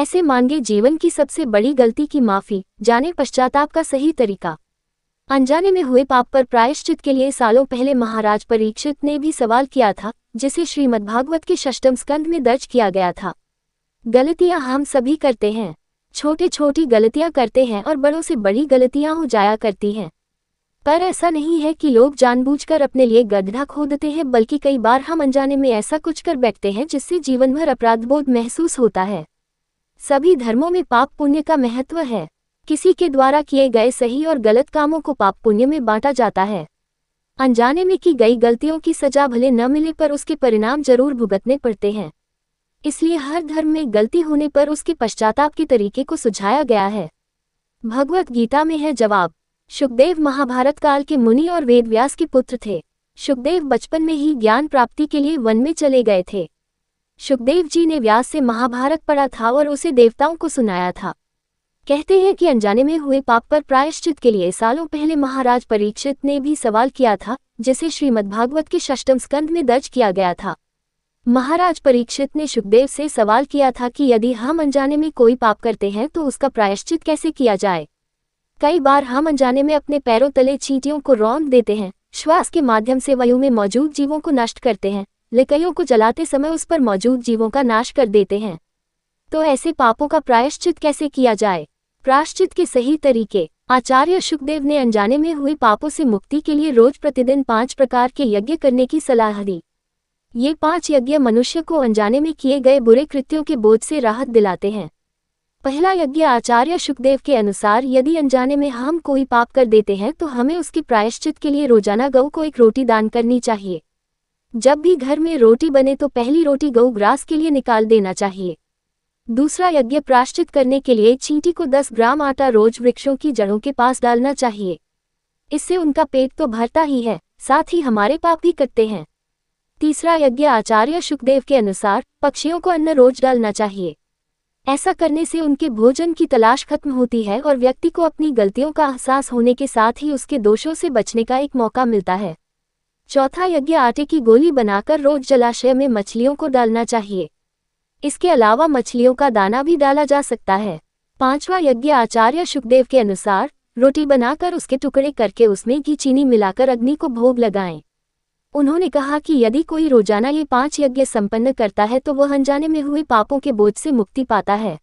कैसे मांगे जीवन की सबसे बड़ी गलती की माफी, जाने पश्चाताप का सही तरीका। अनजाने में हुए पाप पर प्रायश्चित के लिए सालों पहले महाराज परीक्षित ने भी सवाल किया था, जिसे श्रीमद्भागवत के 6वें स्कंद में दर्ज किया गया था। गलतियां हम सभी करते हैं, छोटी छोटी गलतियां करते हैं और बड़ों से बड़ी गलतियां हो जाया करती हैं। पर ऐसा नहीं है कि लोग जानबूझकर अपने लिए गड्ढा खोदते हैं, बल्कि कई बार हम अनजाने में ऐसा कुछ कर बैठते हैं जिससे जीवन भर अपराधबोध महसूस होता है। सभी धर्मों में पाप पुण्य का महत्व है। किसी के द्वारा किए गए सही और गलत कामों को पाप पुण्य में बांटा जाता है। अनजाने में की गई गलतियों की सजा भले न मिले पर उसके परिणाम जरूर भुगतने पड़ते हैं। इसलिए हर धर्म में गलती होने पर उसके पश्चाताप के तरीके को सुझाया गया है। भगवत गीता में है जवाब। शुकदेव महाभारत काल के मुनि और वेदव्यास के पुत्र थे। शुकदेव बचपन में ही ज्ञान प्राप्ति के लिए वन में चले गए थे। शुकदेव जी ने व्यास से महाभारत पढ़ा था और उसे देवताओं को सुनाया था। कहते हैं कि अनजाने में हुए पाप पर प्रायश्चित के लिए सालों पहले महाराज परीक्षित ने भी सवाल किया था, जिसे श्रीमद्भागवत के 6वें स्कंद में दर्ज किया गया था। महाराज परीक्षित ने शुकदेव से सवाल किया था कि यदि हम अनजाने में कोई पाप करते हैं तो उसका प्रायश्चित कैसे किया जाए। कई बार हम अनजाने में अपने पैरों तले चींटियों को रौंद देते हैं, श्वास के माध्यम से वायु में मौजूद जीवों को नष्ट करते हैं, लकड़ियों को जलाते समय उस पर मौजूद जीवों का नाश कर देते हैं। तो ऐसे पापों का प्रायश्चित कैसे किया जाए। प्रायश्चित के सही तरीके। आचार्य शुकदेव ने अनजाने में हुए पापों से मुक्ति के लिए रोज प्रतिदिन 5 प्रकार के यज्ञ करने की सलाह दी। ये 5 यज्ञ मनुष्य को अनजाने में किए गए बुरे कृत्यों के बोझ से राहत दिलाते हैं। पहला यज्ञ आचार्य शुकदेव के अनुसार, यदि अनजाने में हम कोई पाप कर देते हैं तो हमें उसके प्रायश्चित के लिए रोजाना गऊ को 1 रोटी दान करनी चाहिए। जब भी घर में रोटी बने तो पहली रोटी गऊ ग्रास के लिए निकाल देना चाहिए। दूसरा यज्ञ प्रायश्चित करने के लिए चींटी को 10 ग्राम आटा रोज वृक्षों की जड़ों के पास डालना चाहिए। इससे उनका पेट तो भरता ही है, साथ ही हमारे पाप भी कटते हैं। तीसरा यज्ञ आचार्य शुकदेव के अनुसार, पक्षियों को अन्न रोज डालना चाहिए। ऐसा करने से उनके भोजन की तलाश खत्म होती है और व्यक्ति को अपनी गलतियों का एहसास होने के साथ ही उसके दोषों से बचने का एक मौका मिलता है। चौथा यज्ञ आटे की गोली बनाकर रोज जलाशय में मछलियों को डालना चाहिए। इसके अलावा मछलियों का दाना भी डाला जा सकता है। 5वां यज्ञ आचार्य शुकदेव के अनुसार, रोटी बनाकर उसके टुकड़े करके उसमें घी चीनी मिलाकर अग्नि को भोग लगाएं। उन्होंने कहा कि यदि कोई रोजाना ये 5 यज्ञ संपन्न करता है तो वह अनजाने में हुए पापों के बोझ से मुक्ति पाता है।